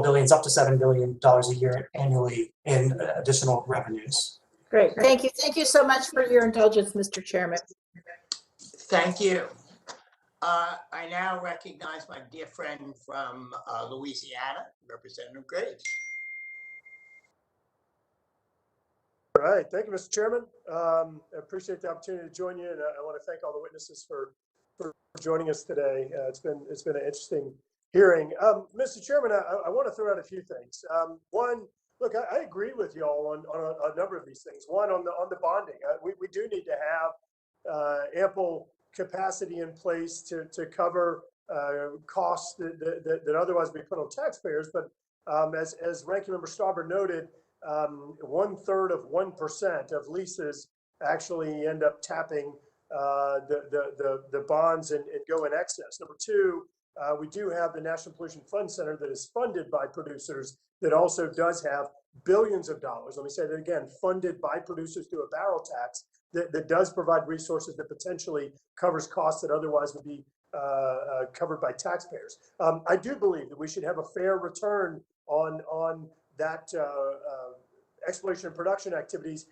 billions up to $7 billion a year annually in additional revenues. Great. Thank you. Thank you so much for your indulgence, Mr. Chairman. Thank you. I now recognize my dear friend from Louisiana, Representative Graves. All right, thank you, Mr. Chairman. I appreciate the opportunity to join you, and I want to thank all the witnesses for joining us today. It's been an interesting hearing. Mr. Chairman, I want to throw out a few things. One, look, I agree with you all on a number of these things. One, on the bonding, we do need to have ample capacity in place to cover costs that otherwise be put on taxpayers. But as Ranking Member Stauber noted, 1/3 of 1% of leases actually end up tapping the bonds and go in excess. Number two, we do have the National Pollution Fund Center that is funded by producers that also does have billions of dollars. Let me say that again, funded by producers through a barrel tax that does provide resources that potentially covers costs that otherwise would be covered by taxpayers. I do believe that we should have a fair return on that exploration and production activities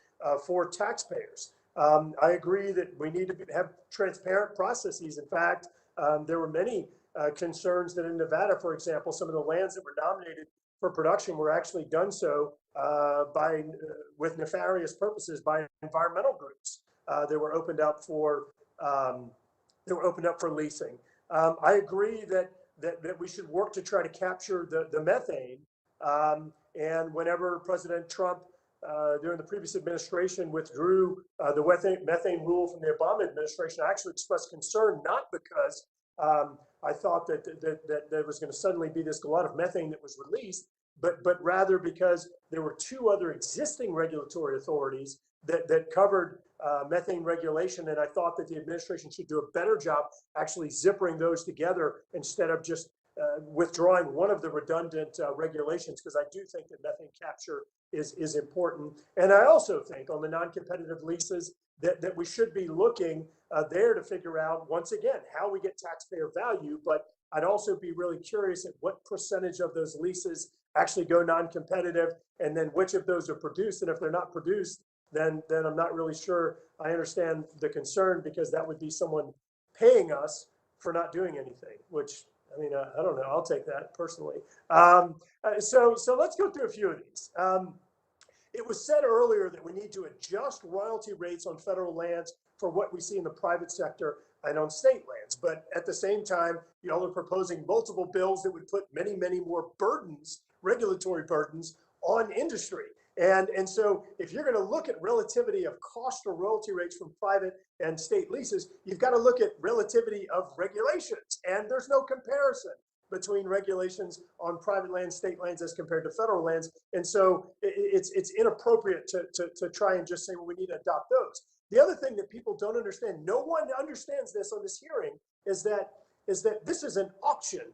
for taxpayers. I agree that we need to have transparent processes. In fact, there were many concerns that in Nevada, for example, some of the lands that were nominated for production were actually done so with nefarious purposes by environmental groups. They were opened up for leasing. I agree that we should work to try to capture the methane. And whenever President Trump, during the previous administration, withdrew the methane rule from the Obama administration, I actually expressed concern, not because I thought that there was going to suddenly be this glut of methane that was released, but rather because there were two other existing regulatory authorities that covered methane regulation, and I thought that the administration should do a better job actually zippering those together instead of just withdrawing one of the redundant regulations, because I do think that methane capture is important. And I also think on the non-competitive leases that we should be looking there to figure out, once again, how we get taxpayer value. But I'd also be really curious at what percentage of those leases actually go non-competitive, and then which of those are produced. And if they're not produced, then I'm not really sure I understand the concern, because that would be someone paying us for not doing anything, which, I mean, I don't know. I'll take that personally. So let's go through a few of these. It was said earlier that we need to adjust royalty rates on federal lands for what we see in the private sector and on state lands. But at the same time, y'all are proposing multiple bills that would put many, many more burdens, regulatory burdens, on industry. And so if you're going to look at relativity of cost or royalty rates from private and state leases, you've got to look at relativity of regulations. And there's no comparison between regulations on private lands, state lands, as compared to federal lands. And so it's inappropriate to try and just say, well, we need to adopt those. The other thing that people don't understand, no one understands this on this hearing, is that this is an auction.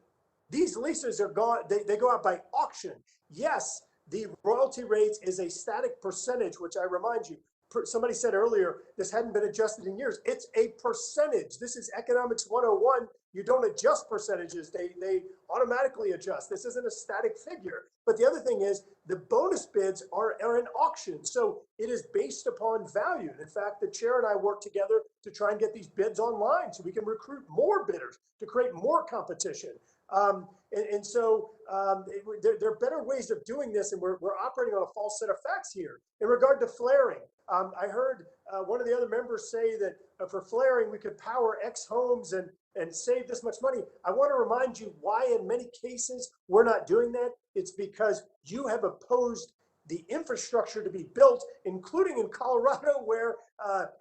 These leases are gone, they go out by auction. Yes, the royalty rates is a static percentage, which I remind you, somebody said earlier, this hadn't been adjusted in years. It's a percentage. This is economics 101. You don't adjust percentages. They automatically adjust. This isn't a static figure. But the other thing is the bonus bids are an auction. So it is based upon value. In fact, the chair and I work together to try and get these bids online so we can recruit more bidders to create more competition. So there are better ways of doing this, and we're operating on a false set of facts here. In regard to flaring, I heard one of the other members say that for flaring, we could power X homes and save this much money. I want to remind you why in many cases we're not doing that. It's because you have opposed the infrastructure to be built, including in Colorado, where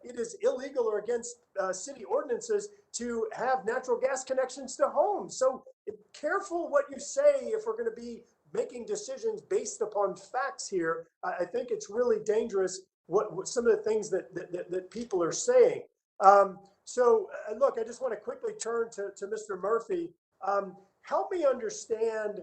it is illegal or against city ordinances to have natural gas connections to homes. So careful what you say if we're going to be making decisions based upon facts here. I think it's really dangerous what some of the things that people are saying. Look, I just want to quickly turn to Mr. Murphy. Help me understand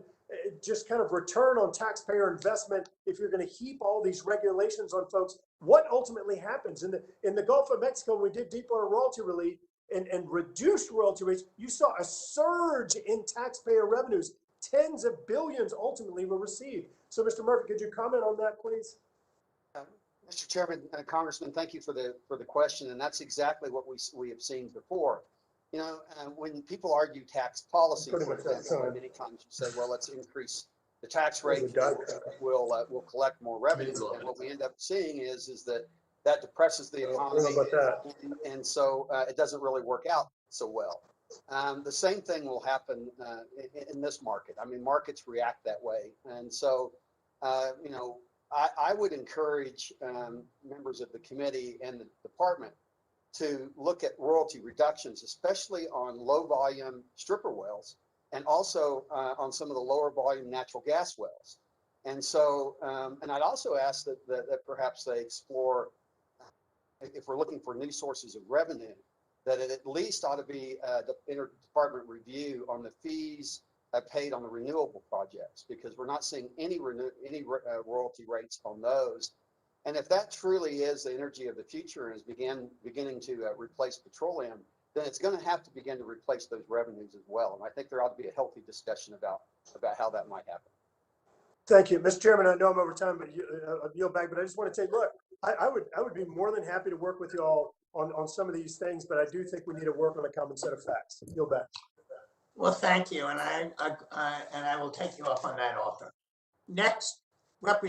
just kind of return on taxpayer investment if you're going to heap all these regulations on folks. What ultimately happens in the Gulf of Mexico? When we did deepwater royalty relief and reduced royalty rates, you saw a surge in taxpayer revenues, tens of billions ultimately were received. So, Mr. Murphy, could you comment on that, please? Mr. Chairman, Congressman, thank you for the question, and that's exactly what we have seen before. You know, when people argue tax policy, Pretty for much that example, time. many times you say, well, let's increase the tax rate, There's a die we'll collect more revenue, and what we end up seeing is that depresses the I don't economy, know about that. and so it doesn't really work out so well. The same thing will happen in this market. I mean, markets react that way, and so you know, I would encourage members of the committee and the department to look at royalty reductions, especially on low volume stripper wells and also on some of the lower volume natural gas wells. And so, and I'd also ask that perhaps they explore, if we're looking for new sources of revenue, that it at least ought to be the interdepartment review on the fees paid on the renewable projects, because we're not seeing any royalty rates on those. And if that truly is the energy of the future and is beginning to replace petroleum, then it's going to have to begin to replace those revenues as well. And I think there ought to be a healthy discussion about how that might happen. Thank you, Mr. Chairman. I know I'm over time, but I'll yield back. But I just want to say, look, I would be more than happy to work with you all on some of these things, but I do think we need to work on a common set of facts. Yield back. Well, thank you, and I will take you up on that offer. Next, Representative